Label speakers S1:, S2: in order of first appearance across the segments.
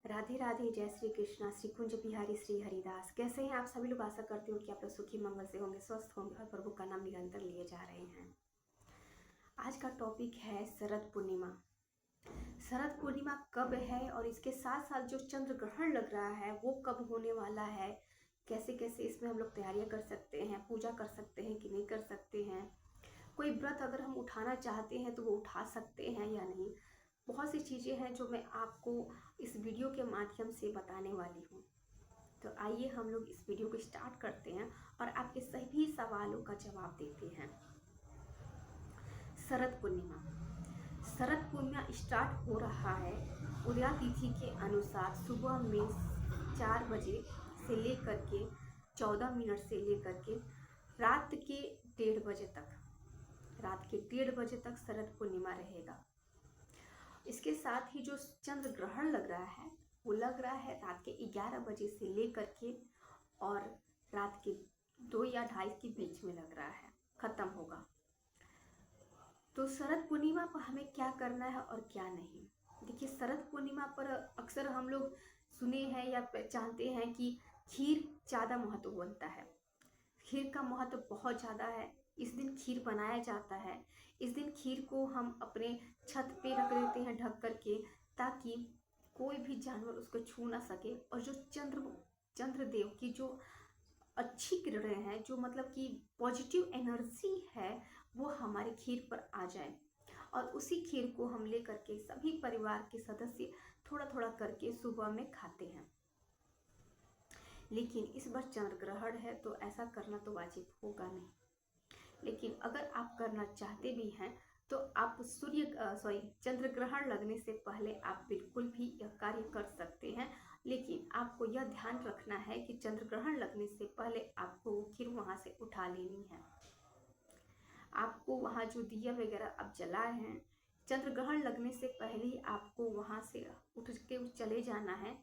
S1: राधे राधे, जय श्री कृष्णा, श्री कुंज बिहारी श्री हरिदास। कैसे हैं आप सभी लोग? आशा करती हूँ कि आप लोग सुखी मंगल से होंगे, स्वस्थ होंगे और प्रभु का नाम निरंतर लिए जा रहे हैं। आज का टॉपिक है शरद पूर्णिमा। शरद पूर्णिमा कब है और इसके साथ साथ जो चंद्र ग्रहण लग रहा है वो कब होने वाला है, कैसे कैसे इसमें हम लोग तैयारियां कर सकते हैं, पूजा कर सकते हैं कि नहीं कर सकते हैं, कोई व्रत अगर हम उठाना चाहते हैं तो वो उठा सकते हैं या नहीं। बहुत सी चीज़ें हैं जो मैं आपको इस वीडियो के माध्यम से बताने वाली हूँ। तो आइए हम लोग इस वीडियो को स्टार्ट करते हैं और आपके सभी सवालों का जवाब देते हैं। शरद पूर्णिमा। शरद पूर्णिमा स्टार्ट हो रहा है उदया तिथि के अनुसार सुबह में 4 बजे से लेकर के 14 मिनट से लेकर के रात के 1:30 बजे तक। रात के 1:30 बजे तक शरद पूर्णिमा रहेगा। इसके साथ ही जो चंद्र ग्रहण लग रहा है वो लग रहा है रात के 11 बजे से लेकर के और रात के 2 या 2:30 के बीच में लग रहा है, खत्म होगा। तो शरद पूर्णिमा पर हमें क्या करना है और क्या नहीं। देखिए, शरद पूर्णिमा पर अक्सर हम लोग सुने हैं या जानते हैं कि खीर ज़्यादा महत्व बनता है। खीर का महत्व बहुत ज़्यादा है। इस दिन खीर बनाया जाता है। इस दिन खीर को हम अपने छत पे रख देते हैं ढक करके, ताकि कोई भी जानवर उसको छू ना सके। और जो चंद्रदेव की जो अच्छी किरणें हैं, जो मतलब कि पॉजिटिव एनर्जी है, वो हमारे खीर पर आ जाए। और उसी खीर को हम ले करके सभी परिवार के सदस्य थोड़ा थोड़ा करके सुबह में खाते हैं। लेकिन इस बार चंद्र ग्रहण है तो ऐसा करना तो वाजिब होगा नहीं। लेकिन अगर आप करना चाहते भी हैं तो आप चंद्र ग्रहण लगने से पहले आप बिल्कुल भी यह कार्य कर सकते हैं। लेकिन आपको यह ध्यान रखना है कि चंद्र ग्रहण लगने से पहले आपको वो खीर वहां से उठा लेनी है। आपको वहां जो दिया वगैरह आप जलाए हैं, चंद्र ग्रहण लगने से पहले ही आपको वहां से उठ के चले जाना है।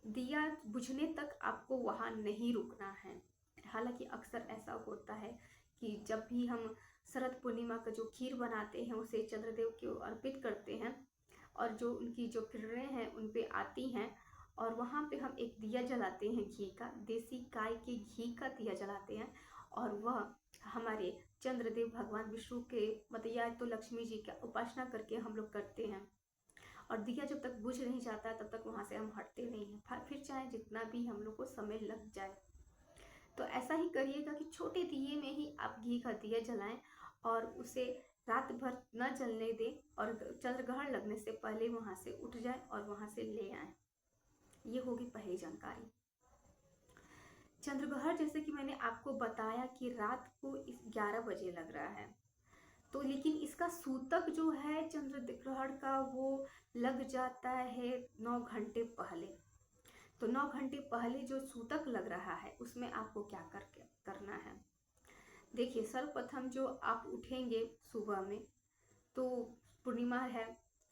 S1: दिया बुझने तक आपको वहां नहीं रुकना है। हालांकि अक्सर ऐसा होता है कि जब भी हम शरद पूर्णिमा का जो खीर बनाते हैं उसे चंद्रदेव को अर्पित करते हैं और जो उनकी जो किरणें हैं उन पे आती हैं, और वहाँ पे हम एक दिया जलाते हैं घी का, देसी गाय के घी का दिया जलाते हैं। और वह हमारे चंद्रदेव भगवान विष्णु के मतलब या तो लक्ष्मी जी का उपासना करके हम लोग करते हैं। और दिया जब तक बुझ नहीं जाता तब तक वहाँ से हम हटते नहीं हैं, फिर चाहे जितना भी हम लोग को समय लग जाए। तो ऐसा ही करिएगा कि छोटे दिए में ही आप घी का दिया जलाएं और उसे रात भर न जलने दें, और चंद्रग्रहण लगने से पहले वहाँ से उठ जाए और वहाँ से ले आए। ये होगी पहली जानकारी। चंद्रग्रहण जैसे कि मैंने आपको बताया कि रात को 11 बजे लग रहा है, तो लेकिन इसका सूतक जो है चंद्र ग्रहण का वो लग जाता है 9 घंटे पहले। तो 9 घंटे पहले जो सूतक लग रहा है उसमें आपको क्या करना है। देखिए, सर्वप्रथम जो आप उठेंगे सुबह में तो पूर्णिमा है,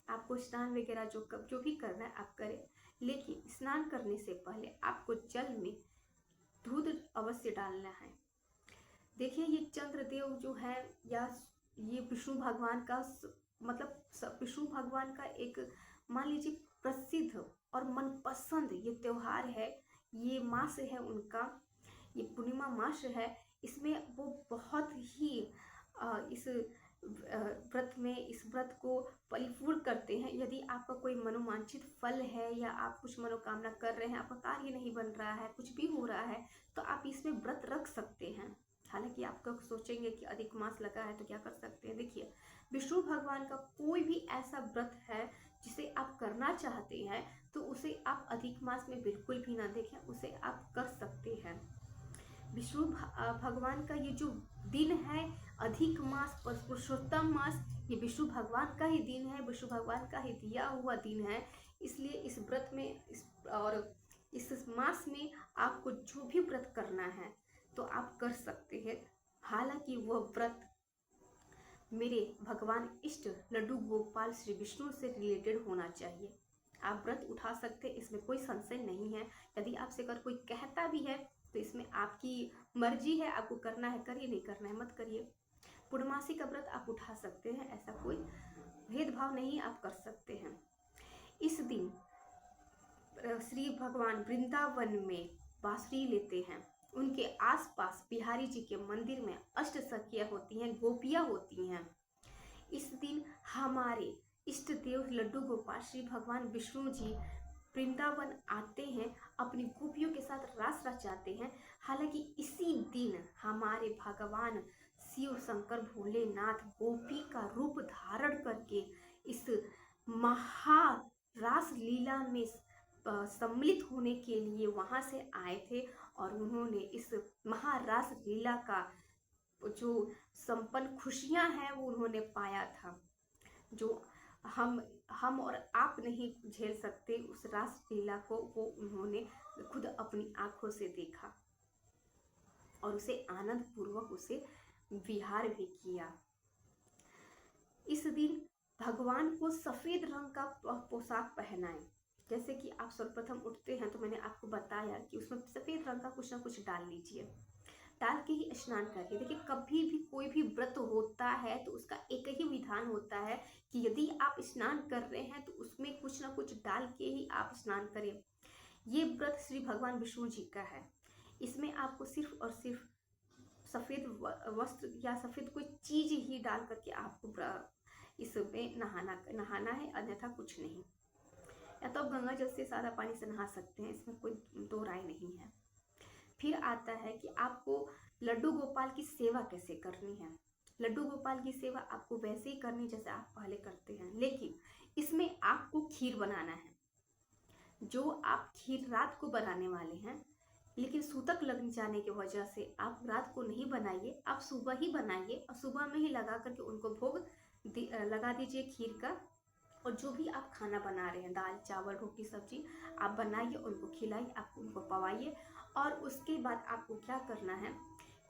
S1: आपको स्नान वगैरह जो भी करना है आप करें। लेकिन स्नान करने से पहले आपको जल में दूध अवश्य डालना है। देखिए, ये चंद्रदेव जो है या ये विष्णु भगवान का मतलब विष्णु भगवान का एक मान लीजिए प्रसिद्ध और मनपसंद ये त्योहार है, ये मास है उनका, ये पूर्णिमा मास है। इसमें वो बहुत ही इस व्रत में इस व्रत को परिपूर्ण करते हैं। यदि आपका कोई मनोवांछित फल है या आप कुछ मनोकामना कर रहे हैं, आपका कार्य नहीं बन रहा है, कुछ भी हो रहा है, तो आप इसमें व्रत रख सकते हैं। हालांकि आप तो सोचेंगे कि अधिक मास लगा है तो क्या कर सकते हैं। देखिए, विष्णु भगवान का कोई भी ऐसा व्रत है जिसे आप करना चाहते हैं तो उसे आप अधिक मास में बिल्कुल भी ना देखें, उसे आप कर सकते हैं। विष्णु भगवान का ये जो दिन है, अधिक मास पुरुषोत्तम मास, ये विष्णु भगवान का ही दिन है, विष्णु भगवान का ही दिया हुआ दिन है। इसलिए इस व्रत में इस मास में आपको जो भी व्रत करना है तो आप कर सकते हैं। हालांकि वह व्रत मेरे भगवान इष्ट लड्डू गोपाल श्री विष्णु से रिलेटेड होना चाहिए। आप व्रत उठा सकते, इसमें कोई संशय नहीं है। यदि आपसे अगर कोई कहता भी है तो इसमें आपकी मर्जी है, आपको करना है करिए, नहीं करना है मत करिए। पूर्णमासी का व्रत आप उठा सकते हैं, ऐसा कोई भेदभाव नहीं, आप कर सकते हैं। इस दिन और श्री भगवान वृंदावन में बांसुरी लेते हैं। उनके आसपास बिहारी जी के मंदिर में अष्ट सखियां होती हैं, गोपियां होती हैं। इस दिन हमारे इष्ट देव लड्डू गोपाल श्री भगवान विष्णु जी वृंदावन आते हैं, अपनी गोपियों के साथ रास रचाते हैं। हालांकि इसी दिन हमारे भगवान शिव शंकर भोलेनाथ गोपी का रूप धारण करके इस महा रास लीला में सम्मिलित होने के लिए वहां से आए थे और उन्होंने इस महारास लीला का जो संपन्न खुशियां हैं वो उन्होंने पाया था, जो हम और आप नहीं झेल सकते। उस रास लीला को वो उन्होंने खुद अपनी आंखों से देखा और उसे आनंद पूर्वक उसे विहार भी किया। इस दिन भगवान को सफेद रंग का पोशाक पहनाएं। जैसे कि आप सर्वप्रथम उठते हैं तो मैंने आपको बताया कि उसमें सफेद रंग का कुछ ना कुछ डाल लीजिए, डाल के ही स्नान करिए। देखिए, कभी भी कोई भी व्रत होता है तो उसका एक ही विधान होता है कि यदि आप स्नान कर रहे हैं तो उसमें कुछ ना कुछ डाल के ही आप स्नान करें। ये व्रत श्री भगवान विष्णु जी का है। इसमें आपको सिर्फ और सिर्फ सफेद वस्त्र या सफेद कोई चीज ही डाल करके आपको इसमें नहाना है, अन्यथा कुछ नहीं। या तो आप गंगा जल से सादा पानी से नहा सकते हैं, इसमें कोई दो राय नहीं है। फिर आता है कि आपको लड्डू गोपाल की सेवा कैसे करनी है। लड्डू गोपाल की सेवा आपको वैसे ही करनी जैसे आप पहले करते हैं, लेकिन इसमें आपको खीर बनाना है। जो आप खीर रात को बनाने वाले हैं, लेकिन सूतक लग जाने की वजह से आप रात को नहीं बनाइए, आप सुबह ही बनाइए और सुबह में ही लगा करके उनको भोग लगा दीजिए खीर का। और जो भी आप खाना बना रहे हैं, दाल चावल रोटी सब्जी, आप बनाइए, उनको खिलाइए, आप उनको पवाइए। और उसके बाद आपको क्या करना है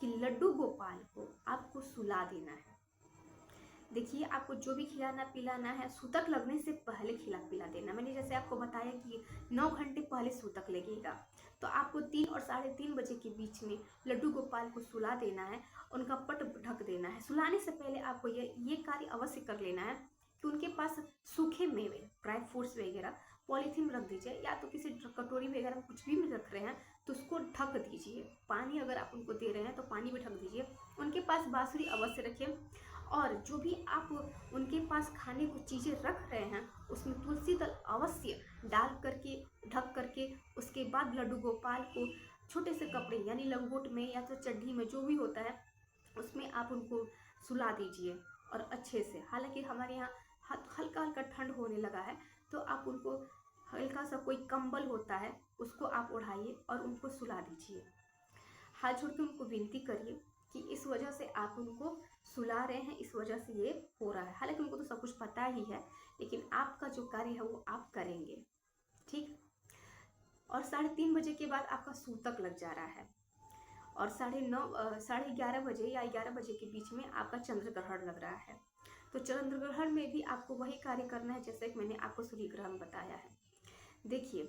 S1: कि लड्डू गोपाल को आपको सुला देना है। देखिए, आपको जो भी खिलाना पिलाना है सूतक लगने से पहले खिला पिला देना। मैंने जैसे आपको बताया कि 9 घंटे पहले सूतक लगेगा, तो आपको 3 और 3:30 बजे के बीच में लड्डू गोपाल को सुला देना है, उनका पट ढक देना है। सुलाने से पहले आपको ये कार्य अवश्य कर लेना है कि उनके पास सूखे मेवे, ड्राई फ्रूट्स वगैरह पॉलीथीन रख दीजिए, या तो किसी कटोरी वगैरह में कुछ भी रख रहे हैं तो उसको ढक दीजिए। पानी अगर आप उनको दे रहे हैं तो पानी भी ढक दीजिए। उनके पास बांसुरी अवश्य रखें, और जो भी आप उनके पास खाने को चीज़ें रख रहे हैं उसमें तुलसी दल अवश्य डाल करके ढक करके, उसके बाद लड्डू गोपाल को छोटे से कपड़े यानी लंगोट में या तो चड्ढी में जो भी होता है उसमें आप उनको सुला दीजिए और अच्छे से। हालांकि हमारे यहाँ हल्का हल्का ठंड होने लगा है, तो आप उनको हल्का सा कोई कंबल होता है उसको आप ओढ़ाइए और उनको सुला दीजिए। हाथ जोड़ के उनको विनती करिए कि इस वजह से आप उनको सुला रहे हैं, इस वजह से ये हो रहा है। हालांकि उनको तो सब कुछ पता ही है, लेकिन आपका जो कार्य है वो आप करेंगे, ठीक। और 3:30 बजे के बाद आपका सूतक लग जा रहा है, और 11:30 बजे या 11 बजे के बीच में आपका चंद्र ग्रहण लग रहा है। तो चंद्र ग्रहण में भी आपको वही कार्य करना है जैसे कि मैंने आपको सूर्य ग्रहण में बताया है। देखिए,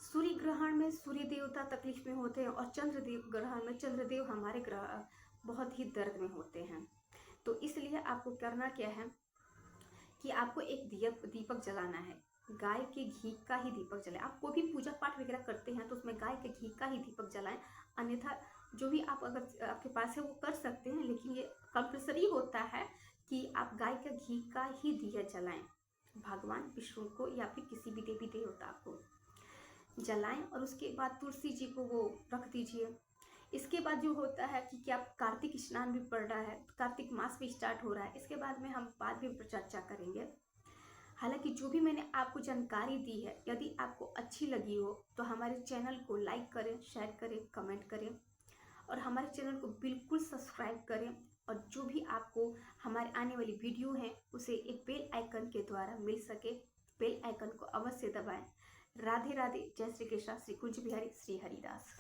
S1: सूर्य ग्रहण में सूर्य देवता तकलीफ में होते हैं और चंद्र ग्रहण में चंद्रदेव हमारे ग्रह बहुत ही दर्द में होते हैं। तो इसलिए आपको करना क्या है कि आपको एक दीपक जलाना है। गाय के घी का ही दीपक जलाएं। आप कोई भी पूजा पाठ वगैरह करते हैं तो उसमें गाय के घी का ही दीपक जलाएं, अन्यथा जो भी आप अगर आपके पास है वो कर सकते हैं, लेकिन ये कंपल्सरी होता है कि आप गाय का घी का ही दिया जलाएं। भगवान विष्णु को या फिर किसी भी देवी देवता को जलाएं, और उसके बाद तुलसी जी को वो रख दीजिए। इसके बाद जो होता है कि क्या कार्तिक स्नान भी पड़ रहा है, कार्तिक मास भी स्टार्ट हो रहा है, इसके बाद में हम बाद में चर्चा करेंगे। हालांकि जो भी मैंने आपको जानकारी दी है, यदि आपको अच्छी लगी हो तो हमारे चैनल को लाइक करें, शेयर करें, कमेंट करें, और हमारे चैनल को बिल्कुल सब्सक्राइब करें। और जो भी आपको हमारे आने वाली वीडियो है उसे एक बेल आइकन के द्वारा मिल सके, बेल आइकन को अवश्य दबाएं। राधे राधे, जय श्री कृष्णा, श्री कुंज बिहारी, श्री हरिदास।